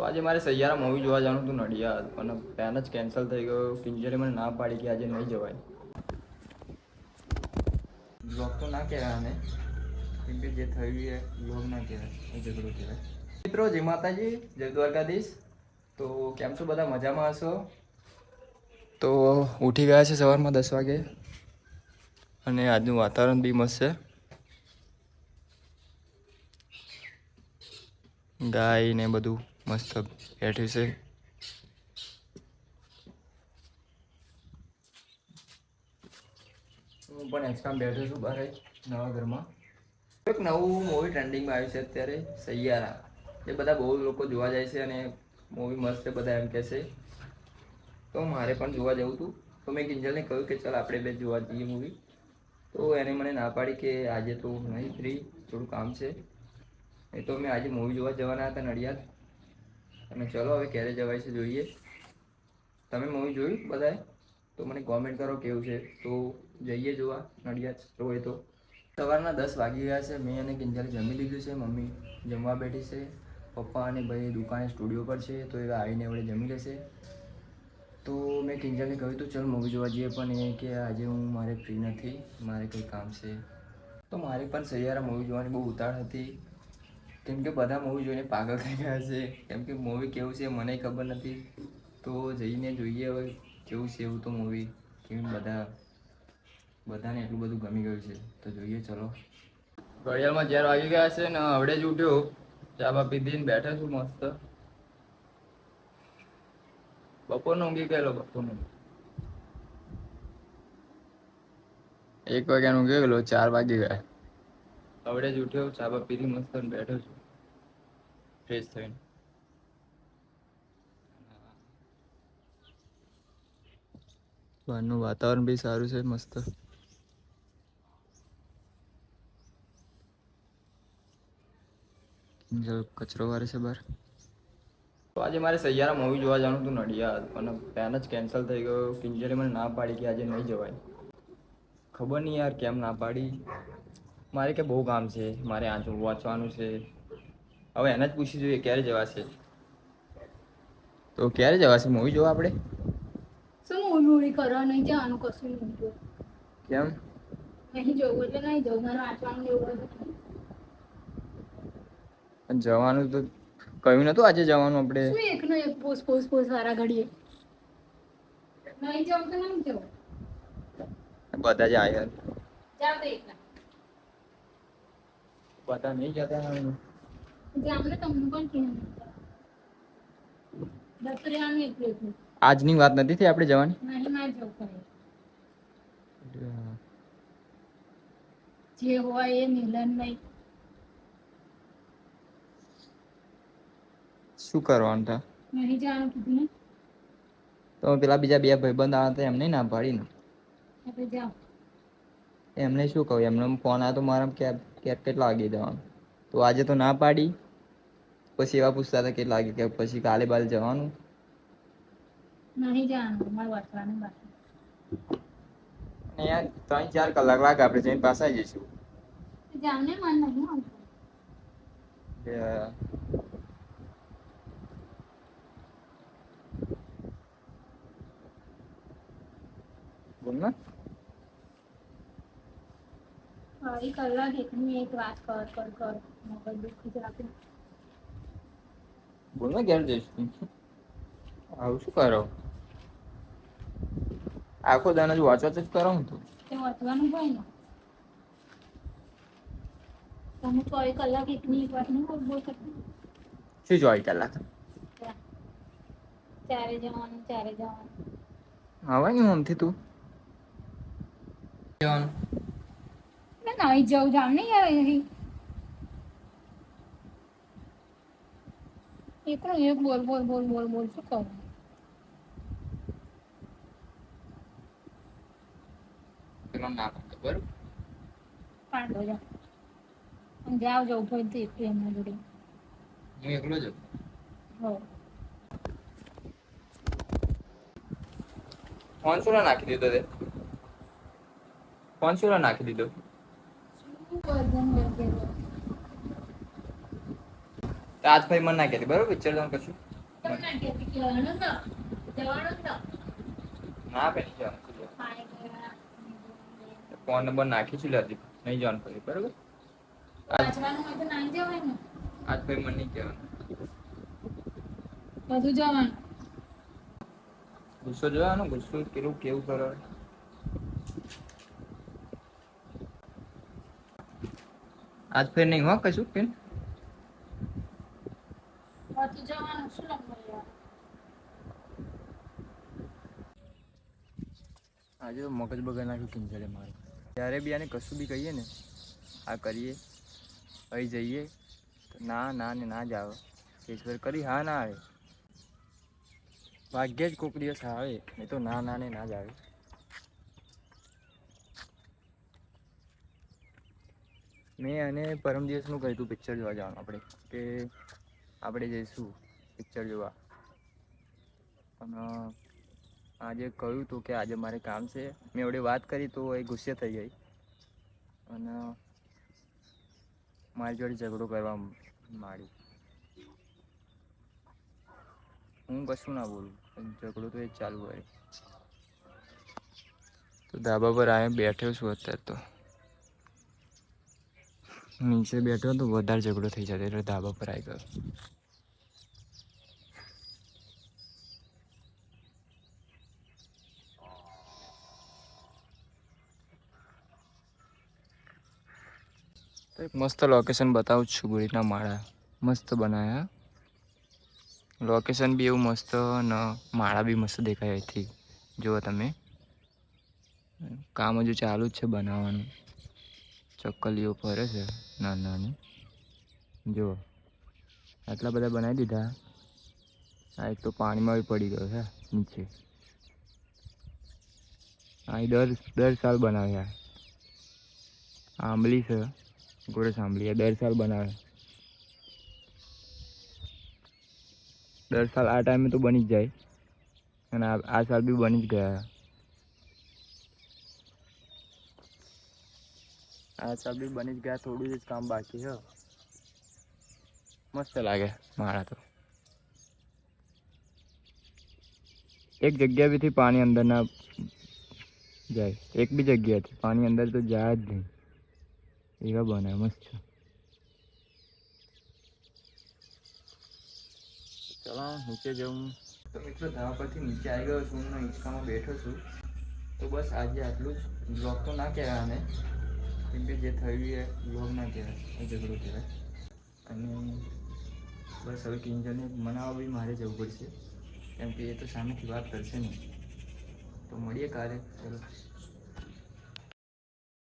આજે મારે સૈયારા મૂવી જોવા જવાનું હતું નડિયાદ, પણ પ્લાન જ કેન્સલ થઈ ગયો. કિંજલે મને ના પાડી કે આજે નહીં જવાય. બ્લોગ તો ના કહેવાય ને, કેમ કે જે થયું એ બ્લોગ ના કહેવાય, એ ઝઘડો કહેવાય. મિત્રો જય માતાજી, જય દ્વારકાધીશ. તો કેમ છો બધા? મજામાં હશો? તો ઉઠી ગયા છે સવારમાં 10 વાગે અને આજનું વાતાવરણ બી મસ્ત છે. ગાય ને બધું મસ્ત બેઠ્યું છે. હું પણ એક્સ્ટ્રા બેઠો છું બહાર નવા ઘરમાં. એક નવું મૂવી ટ્રેન્ડિંગમાં આવ્યું છે અત્યારે, સૈયારા. એ બધા બહુ લોકો જોવા જાય છે અને મૂવી મસ્ત છે બધા એમ કહે છે. તો મારે પણ જોવા જવું હતું, તો મેં કિંજલને કહ્યું કે ચાલ આપણે બે જોવા જઈએ મૂવી. તો એને મને ના પાડી કે આજે તો નહીં ફ્રી, થોડું કામ છે. એ તો મેં આજે મૂવી જોવા જવાના હતા નડિયાદ. અને ચલો હવે ક્યારે જવાય છે જોઈએ. તમે મૂવી જોયું બધાએ? તો મને કોમેન્ટ કરો કેવું છે, તો જઈએ જોવા નડિયાદ હોય તો. સવારના 10 વાગી ગયા છે. મેં અને કિંજલે જમી લીધું છે. મમ્મી જમવા બેઠી છે, પપ્પા અને ભાઈ દુકાને સ્ટુડિયો પર છે, તો એ આવીને વળે જમી લેશે. તો મેં કિંજલને કહ્યું હતું ચાલ મૂવી જોવા જઈએ, પણ એ કે આજે મારે ફ્રી નથી, મારે કંઈ કામ છે. તો મારે પણ સૈયારા મૂવી જોવાની બહુ ઉતાવળ હતી, કેમ કે બધા મૂવી જોઈને પાગલ થઈ ગયા છે. કેમ કે મૂવી કેવું છે મને ખબર નથી, તો જઈને જોઈએ હવે કેવું છે એવું તો મૂવી. કેમ બધાને એટલું બધું ગમી ગયું છે, તો જોઈએ ચલો. ઘડિયાળમાં 4 વાગી ગયા છે ને હવડે જ ઉઠ્યો, ચા બા પીધીને બેઠો છું મસ્ત. બપોરનો ઊંઘી ગયેલો, બપોરનો 1 વાગ્યાનો ઊંઘી ગયેલો, 4 વાગી ગયા. હવડે જ ઉઠ્યો, ચા બા પીધી, મસ્ત બેઠો છું ફ્રેશ થઈને. બહારનું વાતાવરણ બી સારું છે મસ્ત. કચરો વારે છે બહાર. તો આજે મારે સૈયારા મૂવી જોવા જવાનું હતું નડિયાદ, પણ પ્લાન જ કેન્સલ થઈ ગયો. કિંજલે મને ના પાડી કે આજે નહીં જવાય. ખબર નહીં યાર કેમ ના પાડી. મારે કે બહુ કામ છે, મારે આ વાંચવાનું છે. હવે એને જ પૂછી જોઈએ ક્યારે જવાશે. તો ક્યારે જવાશે મૂવી જોવા આપણે? શું મૂવી કરવા નહીં જવાનું? કશું નહીં. કેમ નહીં જવું એટલે નહીં જવું, મારે વાંચવાનું એવું બધું. જવાનું તો કહ્યું નતું આજે જવાનું આપણે. શું એકનો એક પોસ વાળા ઘડીએ નહીં જવું તો નહીં જવું. બધા જ આયા, જાવ તો એકલા બધા નહીં જતા. જામને તમને પણ કેમ દસરિયાનું એકલું એકલું. આજની વાત નથી થઈ આપણે જવાની. નહીં ના જવું પડે, જે હોય એ મિલન નહીં. શું કરવાનું હતા? નહીં જવાનું કીધું ને. તો પેલા બીજા 2 ભાઈબંધ આવ્યા હતા એમને ના પાડી ને. આપણે જાઓ. એમને શું કહું? એમનો ફોન આવ્યો તો મારા કે કેટલા વાગે જવાનું, તો આજે તો ના પાડી. પછી એવા પૂછતા હતા કેટલા વાગે, કે પછી કાલે બાલે જવાનું. નહીં જવાનું, મારે વાંચવાનું બાકી. અને યાર 3-4 કલાક લાગે, આપણે જઈને પાછા જઈશું. જામને મન નહીં આવતું. બોલ ને. અઢી કલાક એકની એક વાત કર મગજ દુખી જ રાખે. બોલ ને ક્યારે જઈશું? આવું શું કરો? આખો દાન જ વાંચવા જ કરો ને. તું તે વાંચવાનું હોય ને. તમે 24 કલાક એકની એક વાત નહીં બોલ કરતા. શું 24 કલાક? ચારે જવાનું. હવે ને મમથી તું જવાનું. નહીં જવું જાવ નહીં યાર અહીં. એકલો એક બોલ શું કહું? પેલો ના પાડતો બરોબર. પાડો જા. જાવ જવું હોય તો એકલું એમના જોડે. હું એકલો જ. હો ફોન શું નાખી દીધો તે? ફોન શું નાખી દીધો? આજ ભાઈ મને ના કહેતી બરોબર, પિક્ચર જવાનું કશું. પણ કાઢી હતી કે જવાનું તો ના બેન ફોન નંબર નાખીશું લે હજી નહીં જવાનું પડે બરાબર વાંચવાનું હોય તો નાઈ જવાય ને આજ ભાઈ મને નહીં કહેવાનું બધું જવાનું ગુસ્સો જોવાનો ગુસ્સો કેવું કેવું કરો આજ ફેર નહીં હો કશું બેન બધું જવાનું શું લખવાનું આજે તો મગજ બગડ નાખ્યું કિંજલે મારું ત્યારે બી આને કશું બી કહીએ ને આ કરીએ અહીં જઈએ તો ના ના ને ના જ આવે ઈશ્વર કરી હા ના આવે ભાગ્યે જ કોઈક દિવસ આવે નહીં તો ના ના ને ના જ આવે મેં અને પરમ દિવસનું કહ્યું હતું પિક્ચર જોવા જવાનું આપણે કે આપણે જઈશું પિક્ચર જોવા અને આજે કહ્યું હતું કે આજે મારે કામ છે મેં એવડે વાત કરી તો એ ગુસ્સે થઈ ગઈ અને મારી જોડે ઝઘડો કરવા માંડી હું કશું ના બોલું પણ ઝઘડો તો એ ચાલુ હોય તો ધાબા પર આવીને બેઠો છું અત્યારે તો નીચે બેઠો તો વધારે ઝઘડો થઈ જતો એટલે ધાબા પર આવી ગયો તો એક મસ્ત લોકેશન બતાવું છું ગુરીના માળા મસ્ત બનાવ્યા લોકેશન બી એવું મસ્ત ને માળા બી મસ્ત દેખાય અહીંથી જુઓ તમે કામ હજુ ચાલુ જ છે બનાવવાનું ચક્કલીઓ ફરે છે નાની નાની જુઓ આટલા બધા બનાવી દીધા આ એક તો પાણીમાં બી પડી ગયો છે નીચે આ દર સાલ બનાવ્યા આંબલી છે ગોરસ આંબલી દર સાલ બનાવે દર સાલ આ ટાઈમે તો બની જ જાય અને આ સાલ બી બની જ ગયા આ સાલ બી બની જ ગયા થોડું જ કામ બાકી છે મસ્ત લાગે મારા તો એક જગ્યા બીથી પાણી અંદર ના જાય એક બી જગ્યાથી પાણી અંદર તો જાય જ નહીં એવા બને મસ્ત ચલો નીચે જવું તો મિત્રો ધાબા પરથી નીચે આવી ગયો છું હું હિંચકામાં બેઠો છું તો બસ આજે આટલું જ બ્લોગ તો ના કહેવાય આને કેમ કે જે થયું એ બ્લોગ ના કહેવાય એ ઝઘડો કહેવાય અને બસ હવે કિંજલને મનાવવા બી મારે જવું પડશે કેમ કે એ તો સામેથી વાત કરશે નહીં તો મળીએ કાલે ચલો